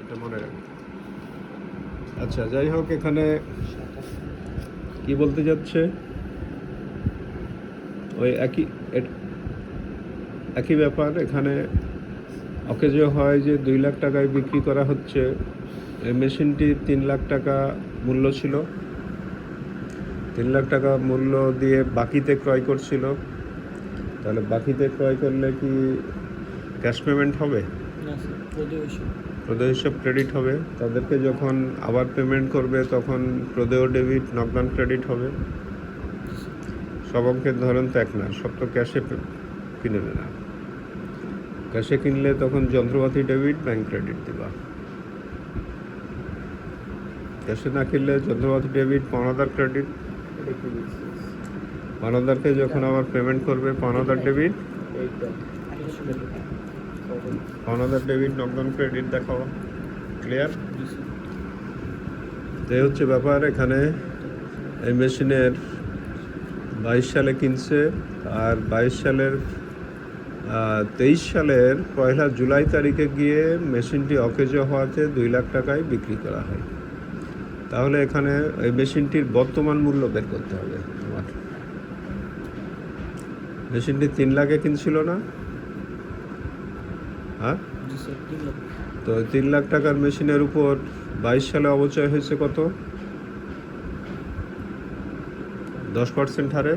এটা মনে রাখবেন। আচ্ছা, যাই হোক, এখানে কি বলতে যাচ্ছে, ওই একই ব্যাপার। এখানে অকেজ হয় যে 2 লাখ টাকায় বিক্রি করা হচ্ছে। এই মেশিনটি 3 লাখ টাকা মূল্য ছিল। 3 লাখ টাকা মূল্য দিয়ে বাকিতে ক্রয় করছিল। তাহলে বাকিতে ক্রয় করলে কি ক্যাশ পেমেন্ট হবে? না স্যার, প্রদেয় হিসাব। প্রদেয় হিসাব ক্রেডিট হবে। তাদেরকে যখন আবার পেমেন্ট করবে তখন প্রদেয় ডেবিট, নকডাউন ক্রেডিট হবে। সব অঙ্কের ধরন তো এক না, সব তো ক্যাশে কিনে না। ক্যাশে কিনলে তখন যন্ত্রপাতি ডেবিট, ব্যাংক ক্রেডিট দিবা। ক্যাশে না কিনলে যন্ত্রপাতি ডেবিট, পাওনাদার ক্রেডিট। পাওনাদারকে যখন আবার পেমেন্ট করবে পাওনাদার ডেবিট, পাওনাদার ডেবিট, নকডাউন ক্রেডিট দেখাও। ক্লিয়ার? এই হচ্ছে ব্যাপার। এখানে এই মেশিনের 22 সালে কিনছে, আর 23 সালের 1 জুলাই তারিখে গিয়ে মেশিনটি অকেজ হওয়াতে 2 লাখ টাকায় বিক্রি করা হয়। তাহলে এখানে এই মেশিনটির বর্তমান মূল্য বের করতে হবে তোমার। মেশিনটি 3 লাখে কিনছিল না? হ্যাঁ, তো 3 লাখ টাকার মেশিনের উপর 22 সালে অবচয় হয়েছে কত? 10% হারে।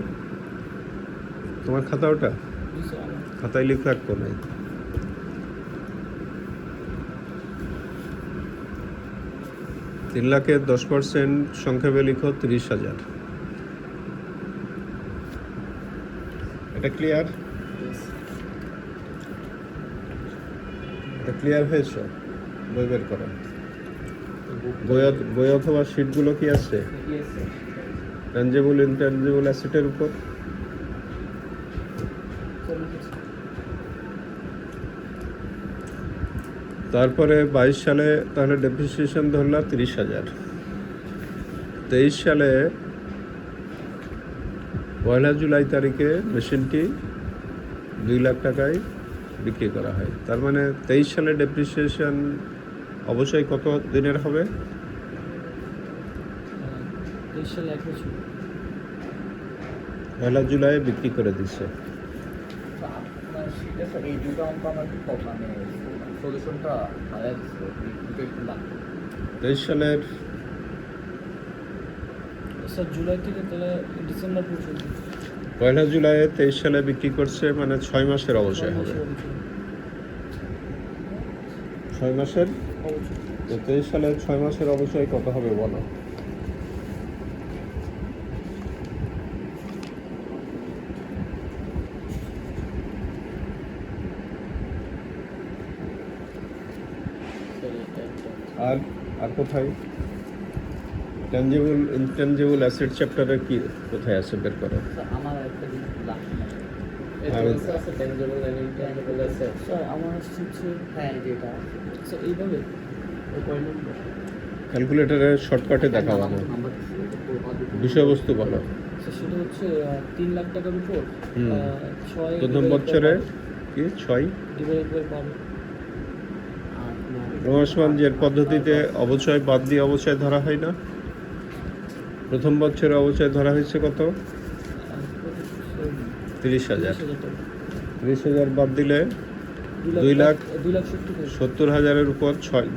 তোমার খাতা ওটা? খাতায় লিখে রাখবো নাই। 3 লাখের 10% সংক্ষেপে লিখো 30,000। এটা ক্লিয়ার? এটা ক্লিয়ার হয়েছে? বই বের করো। বই অথবা শিটগুলো কি আছে? ট্যানজিবল ইনট্যানজিবল অ্যাসেটের উপর। তারপরে 22 সালে তাহলে ডেপ্রিসিয়েশন ধরলাম 30,000। 23 সালে 1 জুলাই তারিখে মেশিনটি 2 লাখ টাকায় বিক্রি করা হয়। তার মানে 23 সালে ডেপ্রিসিয়েশন অবশ্যই কত দিনের হবে? 1 জুলাই বিক্রি করে দিচ্ছে। এই দুটো অঙ্ক আমার মানে সলিউশনটা হারাই দিচ্ছে, একটু লাগবে। 23 সালের স্যার জুলাই থেকে তাহলে ডিসেম্বর পর্যন্ত। 1 জুলাই 23 সালে বিক্রি করছে, মানে 6 মাসের অবশ্যই হবে। 6 মাসের। তো 23 সালের 6 মাসের অবশ্যই কত হবে বলো? আর আর কোথায় ট্যানজিবল ইনট্যানজিবল অ্যাসেট চ্যাপ্টারে কি কোথায় আছে বের করো। আমার একটা জিনিস লাগবে না। আর আছে tangible and intangible asset. Sir আমার হচ্ছে হ্যাঁ, যেটা স্যার এইভাবে ওই কয় নম্বর ক্যালকুলেটরের শর্টকাটে দেখাবো না, নাম্বার বিষয়বস্তু বলো। স্যার সেটা হচ্ছে 3 লাখ টাকার উপর 6 প্রথম বছরে কি 6 ডিভাইড বাই 12। রোমাসমানজের পদ্ধতিতে অবচয় বাদ দিয়ে অবচয় ধরা হয় না? প্রথম বছরে অবচয় ধরা হয়েছে কত? 30,000। 30,000 বাদ দিলে 2,70,000 উপর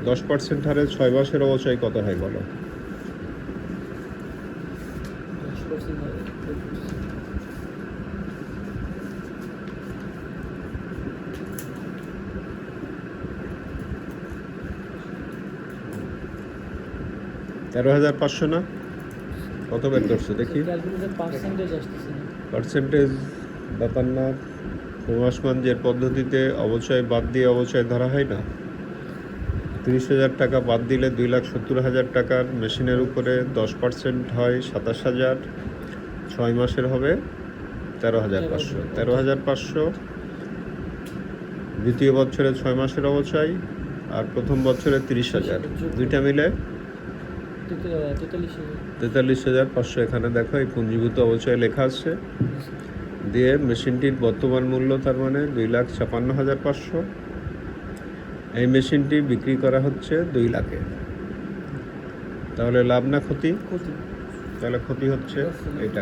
10% হারে 6 মাসের অবচয় কত হয় বলো? 13,500 না? কত বের করছো দেখি? পার্সেন্টেজ ব্যাপার না। রোমাসমানজের পদ্ধতিতে অবচয় বাদ দিয়ে অবচয় ধরা হয় না? 30,000 টাকা বাদ দিলে 2,70,000 টাকার মেশিনের উপরে 10% হয় 27,000। 6 মাসের হবে 13,500। 13,500 দ্বিতীয় বছরে 6 মাসের অবচয়, আর প্রথম বছরে 30,000, দুইটা মিলে 43,500। এখানে দেখো এই পুঞ্জীভূত অবচয় লেখা আছে। দিয়ে মেশিনটির বর্তমান মূল্য তার মানে 2,56,500। এই মেশিনটি বিক্রি করা হচ্ছে 2 লাখে। তাহলে লাভ না ক্ষতি? ক্ষতি। তাহলে ক্ষতি হচ্ছে এই টাকা।